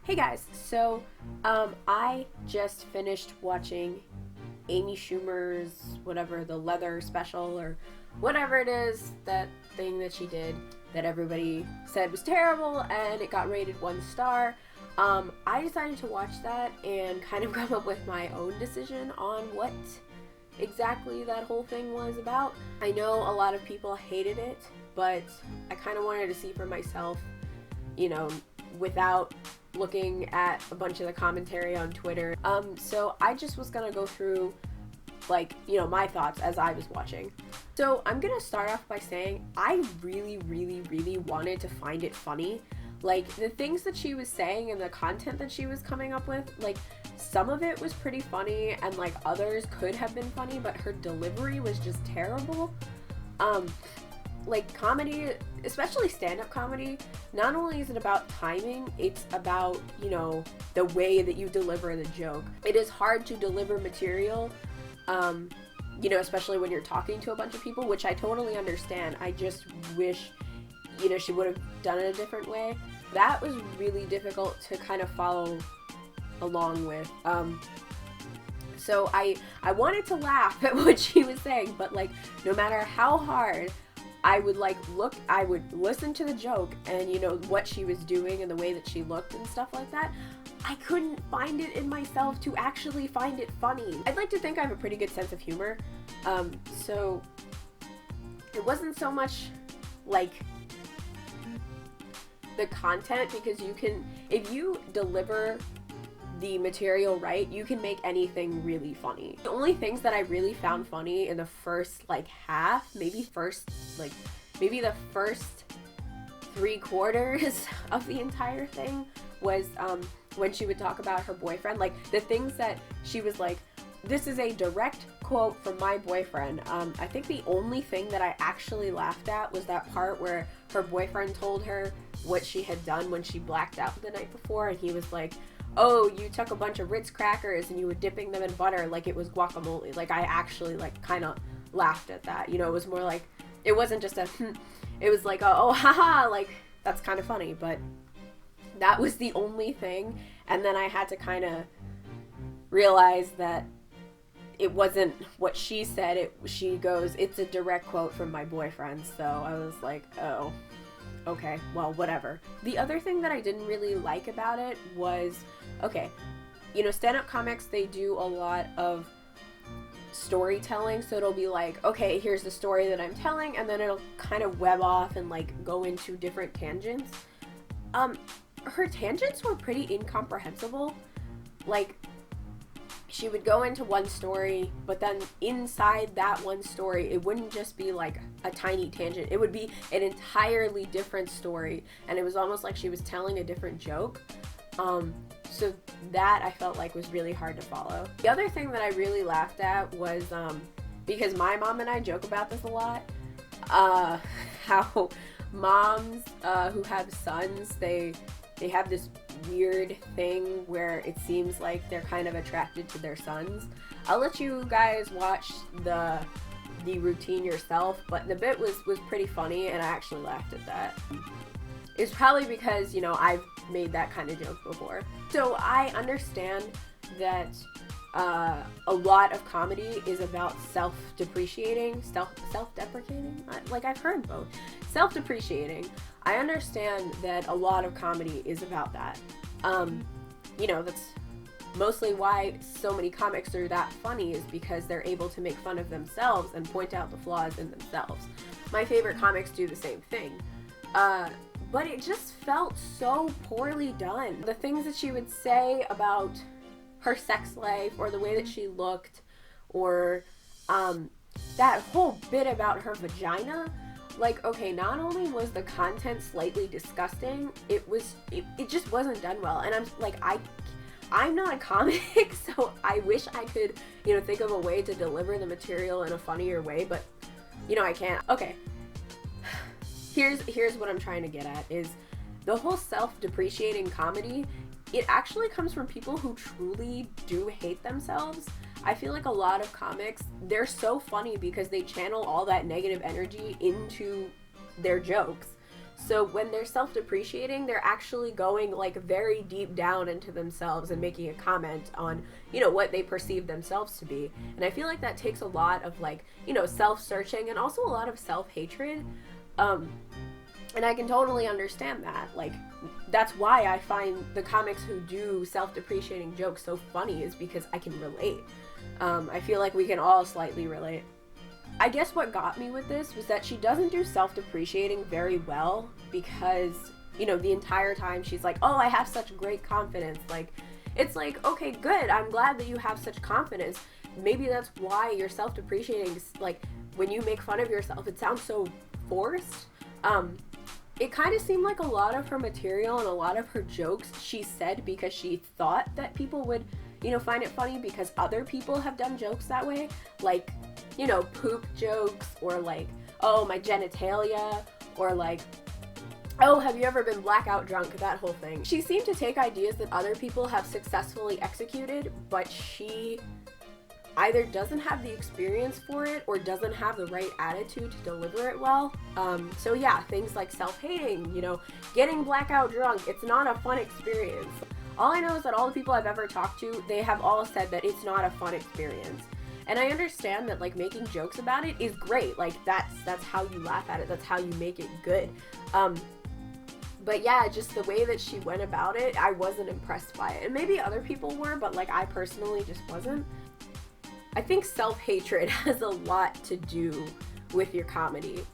Hey guys, I just finished watching Amy Schumer's the Leather Special or whatever it is, that thing that she did that everybody said was terrible and it got rated 1 star. I decided to watch that and kind of come up with my own decision on what exactly that whole thing was about. I know a lot of people hated it, but I kind of wanted to see for myself, without looking at a bunch of the commentary on Twitter. So I just was gonna go through, my thoughts as I was watching. So I'm gonna start off by saying I really wanted to find it funny. The things that she was saying and the content that she was coming up with, some of it was pretty funny and others could have been funny, but her delivery was just terrible. Comedy, especially stand-up comedy, not only is it about timing, it's about, the way that you deliver the joke. It is hard to deliver material, especially when you're talking to a bunch of people, which I totally understand. I just wish, she would have done it a different way. That was really difficult to kind of follow along with. So I wanted to laugh at what she was saying, but no matter how hard I would I would listen to the joke and what she was doing and the way that she looked and stuff like that, I couldn't find it in myself to actually find it funny. I'd like to think I have a pretty good sense of humor, so it wasn't so much the content, because if you deliver the material right, you can make anything really funny. The only things that I really found funny in the first half, maybe the first 3/4 of the entire thing was when she would talk about her boyfriend, the things that she was this is a direct quote from my boyfriend. I think the only thing that I actually laughed at was that part where her boyfriend told her what she had done when she blacked out the night before, and he was like, oh, you took a bunch of Ritz crackers and you were dipping them in butter like it was guacamole. I actually kind of laughed at that. It was more it wasn't just it was oh haha, that's kind of funny. But that was the only thing, and then I had to kind of realize that it wasn't what she said. She goes, it's a direct quote from my boyfriend. So I was like, oh, okay, well, whatever. The other thing that I didn't really like about it was, okay, stand-up comics, they do a lot of storytelling, so it'll be okay, here's the story that I'm telling, and then it'll kind of web off and go into different tangents. Her tangents were pretty incomprehensible. She would go into one story, but then inside that one story, it wouldn't just be a tiny tangent. It would be an entirely different story, and it was almost like she was telling a different joke. So that I felt was really hard to follow. The other thing that I really laughed at was, because my mom and I joke about this a lot, how moms who have sons, they have this weird thing where it seems like they're kind of attracted to their sons. I'll let you guys watch the routine yourself, but the bit was pretty funny, and I actually laughed at that. It's probably because, I've made that kind of joke before. So I understand that a lot of comedy is about self-depreciating, self-deprecating? I've heard both. Self-depreciating. I understand that a lot of comedy is about that. That's mostly why so many comics are that funny, is because they're able to make fun of themselves and point out the flaws in themselves. My favorite comics do the same thing. But it just felt so poorly done. The things that she would say about her sex life, or the way that she looked, or that whole bit about her vagina, okay, not only was the content slightly disgusting, it just wasn't done well. And I'm not a comic, so I wish I could, think of a way to deliver the material in a funnier way, but, I can't. Okay. Here's what I'm trying to get at, is the whole self-depreciating comedy, it actually comes from people who truly do hate themselves. I feel like a lot of comics, they're so funny because they channel all that negative energy into their jokes. So when they're self-depreciating, they're actually going like very deep down into themselves and making a comment on, you know, what they perceive themselves to be. And I feel like that takes a lot of like, you know, self-searching and also a lot of self-hatred. And I can totally understand that. Like, that's why I find the comics who do self-depreciating jokes so funny, is because I can relate. I feel like we can all slightly relate. I guess what got me with this was that she doesn't do self-depreciating very well, because, you know, the entire time she's like, oh, I have such great confidence. Like, it's like, okay, good. I'm glad that you have such confidence. Maybe that's why you're self-depreciating. Like, when you make fun of yourself, it sounds so forced. It kind of seemed like a lot of her material and a lot of her jokes she said because she thought that people would, you know, find it funny because other people have done jokes that way. Like, you know, poop jokes, or like, oh, my genitalia, or like, oh, have you ever been blackout drunk? That whole thing. She seemed to take ideas that other people have successfully executed, but she either doesn't have the experience for it or doesn't have the right attitude to deliver it well. So yeah, things like self-hating, you know, getting blackout drunk, it's not a fun experience. All I know is that all the people I've ever talked to, they have all said that it's not a fun experience. And I understand that, like, making jokes about it is great. Like, that's how you laugh at it. That's how you make it good. But yeah, just the way that she went about it, I wasn't impressed by it. And maybe other people were, but like, I personally just wasn't. I think self-hatred has a lot to do with your comedy.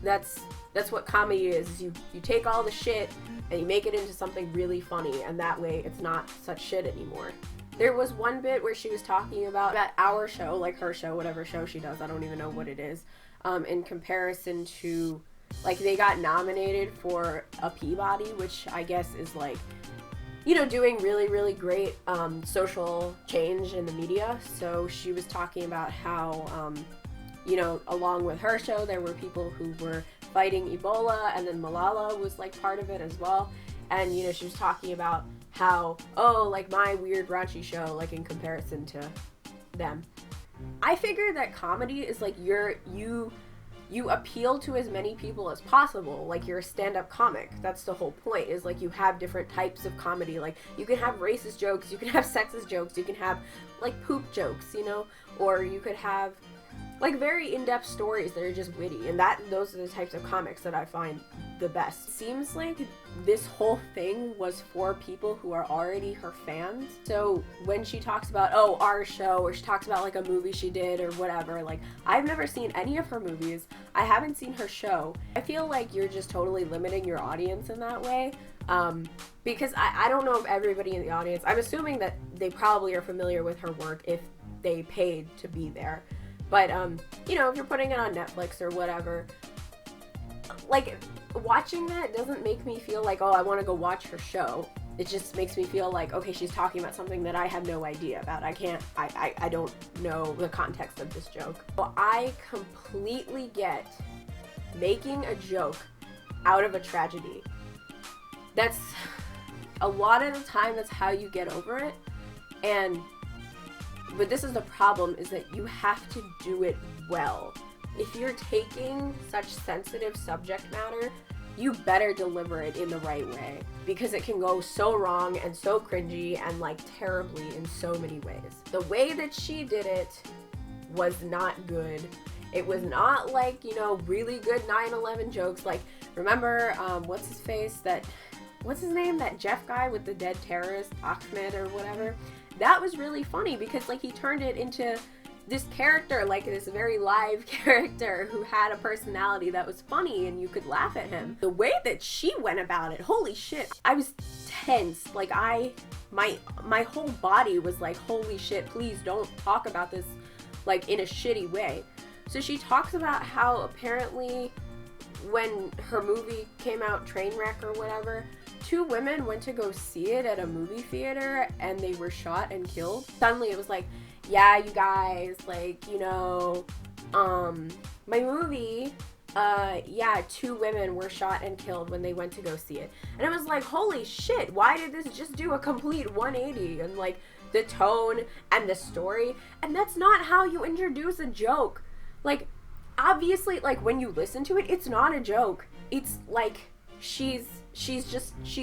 That's what comedy is. You take all the shit and you make it into something really funny, and that way it's not such shit anymore. There was one bit where she was talking about our show, like her show, whatever show she does, I don't even know what it is, in comparison to, like, they got nominated for a Peabody, which I guess is like, you know, doing really, really great social change in the media. So she was talking about how, you know, along with her show, there were people who were fighting Ebola, and then Malala was like part of it as well. And, you know, she was talking about how, oh, like my weird raunchy show, like in comparison to them. I figure that comedy is like you appeal to as many people as possible. Like, you're a stand-up comic. That's the whole point, is like you have different types of comedy. Like, you can have racist jokes, you can have sexist jokes, you can have like poop jokes, you know, or you could have like very in-depth stories that are just witty, and those are the types of comics that I find the best. Seems like this whole thing was for people who are already her fans. So when she talks about, oh, our show, or she talks about like a movie she did or whatever, like, I've never seen any of her movies. I haven't seen her show. I feel like you're just totally limiting your audience in that way. Because I don't know if everybody in the audience, I'm assuming that they probably are familiar with her work if they paid to be there. But, you know, if you're putting it on Netflix or whatever, like, watching that doesn't make me feel like, oh, I want to go watch her show. It just makes me feel like, okay, she's talking about something that I have no idea about. I don't know the context of this joke. Well, I completely get making a joke out of a tragedy. That's, a lot of the time, that's how you get over it. But this is the problem, is that you have to do it well. If you're taking such sensitive subject matter, you better deliver it in the right way, because it can go so wrong and so cringy and like terribly in so many ways. The way that she did it was not good. It was not like, you know, really good 9/11 jokes. Like, remember, what's his name? That Jeff guy with the dead terrorist, Ahmed or whatever? That was really funny, because like he turned it into this character, like this very live character who had a personality that was funny and you could laugh at him. The way that she went about it, holy shit, I was tense. Like, my whole body was like, holy shit, please don't talk about this like in a shitty way. So she talks about how apparently when her movie came out, Trainwreck or whatever, 2 women went to go see it at a movie theater and they were shot and killed. Suddenly it was like, yeah, you guys, like, you know, my movie, yeah, 2 women were shot and killed when they went to go see it. And it was like, holy shit, why did this just do a complete 180? And like, the tone and the story. And that's not how you introduce a joke. Like, obviously, like, when you listen to it, it's not a joke. It's like, she's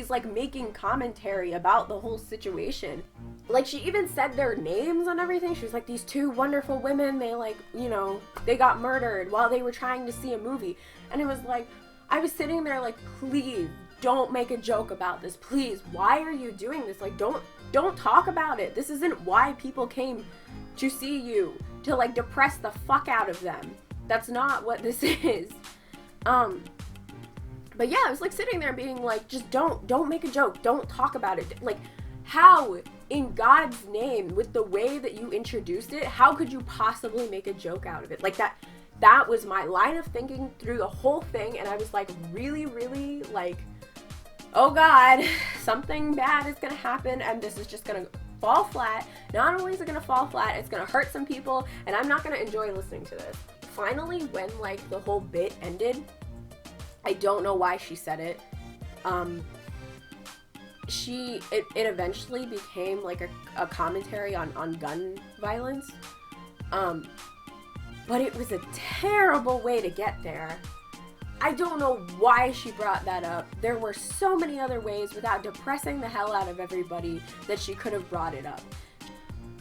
like making commentary about the whole situation. Like, she even said their names and everything. She was like, these two wonderful women, they like, you know, they got murdered while they were trying to see a movie. And it was like, I was sitting there like, please don't make a joke about this. Please, why are you doing this? Like, don't talk about it. This isn't why people came to see you, to like depress the fuck out of them. That's not what this is. But yeah, I was like sitting there being like, just don't make a joke. Don't talk about it. Like, how in God's name, with the way that you introduced it, how could you possibly make a joke out of it? Like, that was my line of thinking through the whole thing. And I was like, really, really like, oh God, something bad is gonna happen and this is just gonna fall flat. Not only is it gonna fall flat, it's gonna hurt some people and I'm not gonna enjoy listening to this. Finally, when like the whole bit ended, I don't know why she said it. It eventually became like a commentary on gun violence. But it was a terrible way to get there. I don't know why she brought that up. There were so many other ways without depressing the hell out of everybody that she could have brought it up.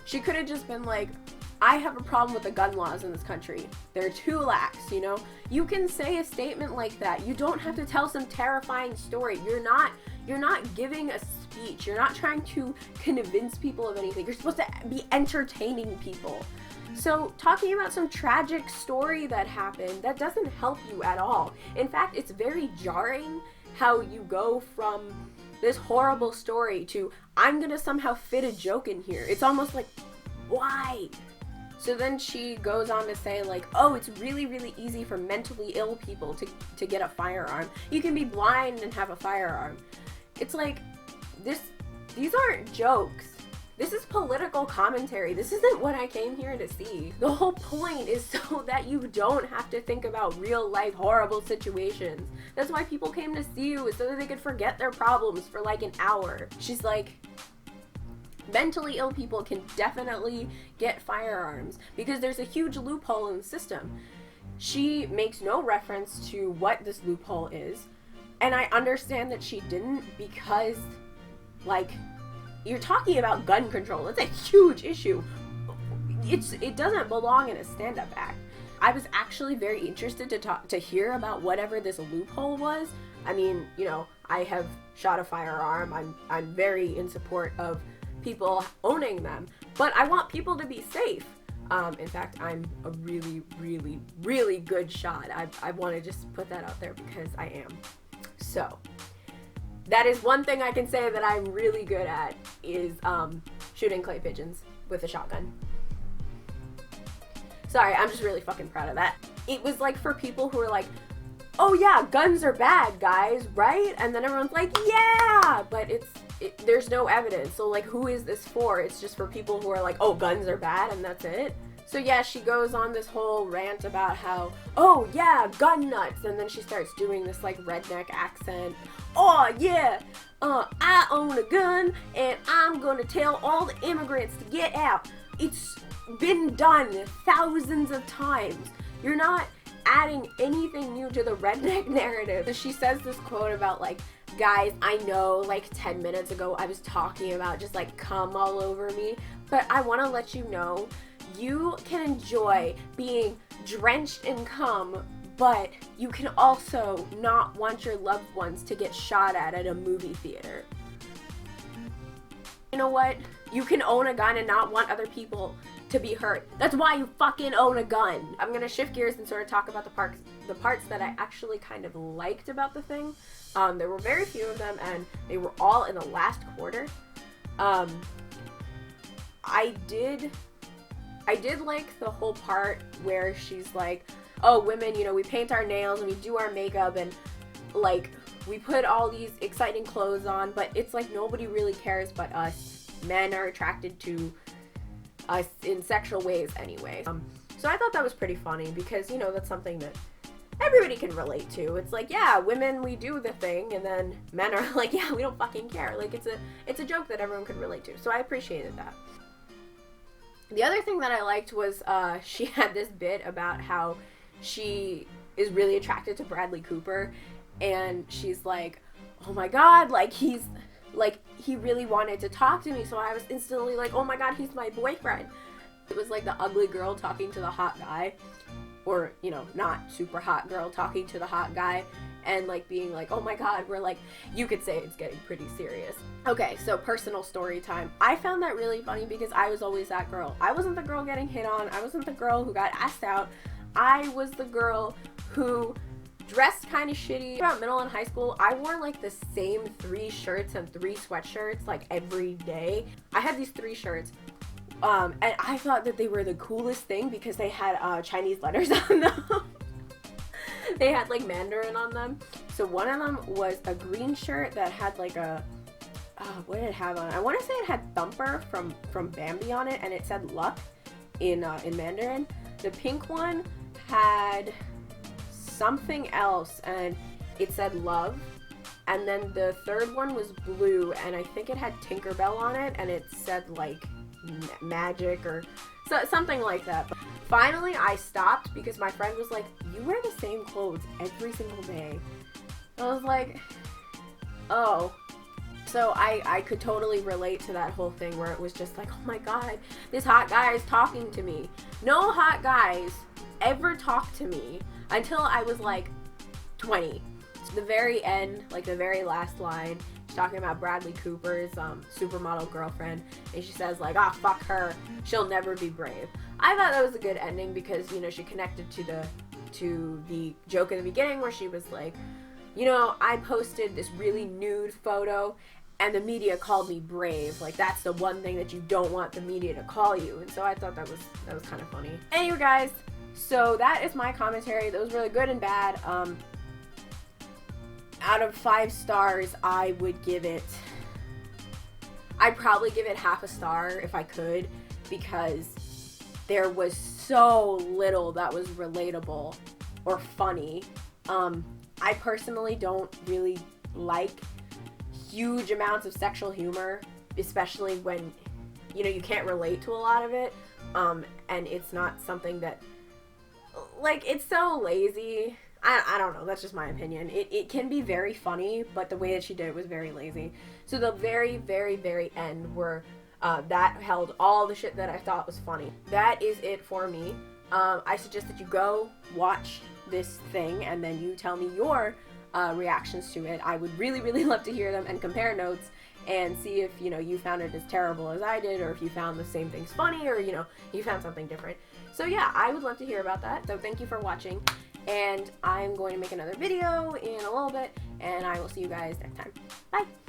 She could have just been like, I have a problem with the gun laws in this country. They're too lax, you know? You can say a statement like that. You don't have to tell some terrifying story. You're not giving a speech. You're not trying to convince people of anything. You're supposed to be entertaining people. So talking about some tragic story that happened, that doesn't help you at all. In fact, it's very jarring how you go from this horrible story to, I'm gonna somehow fit a joke in here. It's almost like, why? So then she goes on to say like, oh, it's really, really easy for mentally ill people to get a firearm. You can be blind and have a firearm. It's like, these aren't jokes. This is political commentary. This isn't what I came here to see. The whole point is so that you don't have to think about real life horrible situations. That's why people came to see you, is so that they could forget their problems for like an hour. She's like, mentally ill people can definitely get firearms because there's a huge loophole in the system. She makes no reference to what this loophole is. And I understand that she didn't because, like, you're talking about gun control. It's a huge issue. It doesn't belong in a stand-up act. I was actually very interested to hear about whatever this loophole was. I mean, you know, I have shot a firearm. I'm very in support of people owning them, but I want people to be safe. In fact, I'm a really, really, really good shot. I want to just put that out there because I am. So that is one thing I can say that I'm really good at, is shooting clay pigeons with a shotgun. Sorry, I'm just really fucking proud of that. It was like for people who are like, oh yeah, guns are bad, guys, right? And then everyone's like, yeah, but there's no evidence. So like, who is this for? It's just for people who are like, oh, guns are bad and that's it. So yeah, she goes on this whole rant about how, oh yeah, gun nuts. And then she starts doing this like redneck accent. Oh yeah, I own a gun and I'm gonna tell all the immigrants to get out. It's been done thousands of times. You're not adding anything new to the redneck narrative. She says this quote about like, guys, I know like 10 minutes ago I was talking about just like cum all over me, but I want to let you know you can enjoy being drenched in cum, but you can also not want your loved ones to get shot at a movie theater. You know what? You can own a gun and not want other people to be hurt. That's why you fucking own a gun. I'm gonna shift gears and sort of talk about the parts that I actually kind of liked about the thing. There were very few of them, and they were all in the last quarter. I did like the whole part where she's like, oh, women, you know, we paint our nails and we do our makeup and like we put all these exciting clothes on, but it's like nobody really cares but us. Men are attracted to us in sexual ways anyway. So I thought that was pretty funny because, you know, that's something that everybody can relate to. It's like, yeah, women, we do the thing, and then men are like, yeah, we don't fucking care. Like, it's a joke that everyone could relate to. So I appreciated that. The other thing that I liked was she had this bit about how she is really attracted to Bradley Cooper, and she's like, oh my god, like he really wanted to talk to me, so I was instantly like, oh my god, he's my boyfriend. It was like the ugly girl talking to the hot guy, or, you know, not super hot girl talking to the hot guy, and like being like, oh my god, we're like, you could say it's getting pretty serious. Okay, so personal story time. I found that really funny because I was always that girl. I wasn't the girl getting hit on. I wasn't the girl who got asked out. I was the girl who dressed kind of shitty. About middle and high school, I wore like the same 3 shirts and 3 sweatshirts like every day. I had these 3 shirts. And I thought that they were the coolest thing because they had Chinese letters on them. They had like Mandarin on them. So one of them was a green shirt that had like a, what did it have on it? I want to say it had Thumper from Bambi on it, and it said luck in Mandarin. The pink one had something else, and it said love. And then the third one was blue, and I think it had Tinkerbell on it, and it said like magic or something like that. But finally I stopped because my friend was like, you wear the same clothes every single day. I was like, oh. So I could totally relate to that whole thing where it was just like, oh my god, this hot guy is talking to me. No hot guys ever talked to me until I was like 20. To the very end, like the very last line, talking about Bradley Cooper's supermodel girlfriend, and she says like, ah, fuck her, she'll never be brave. I thought that was a good ending because, you know, she connected to the joke in the beginning where she was like, you know, I posted this really nude photo and the media called me brave. Like, that's the one thing that you don't want the media to call you. And so I thought that was kind of funny. Anyway, guys, so that is my commentary. Those were the good and bad. Out of 5 stars, I would give it, I'd probably give it half a star if I could, because there was so little that was relatable or funny. I personally don't really like huge amounts of sexual humor, especially when, you know, you can't relate to a lot of it, and it's not something that, like, it's so lazy. I don't know, that's just my opinion. It can be very funny, but the way that she did it was very lazy. So the very, very, very end where that held all the shit that I thought was funny. That is it for me. I suggest that you go watch this thing and then you tell me your reactions to it. I would really, really love to hear them and compare notes and see if, you know, you found it as terrible as I did, or if you found the same things funny, or, you know, you found something different. So yeah, I would love to hear about that. So thank you for watching. And I'm going to make another video in a little bit, and I will see you guys next time. Bye!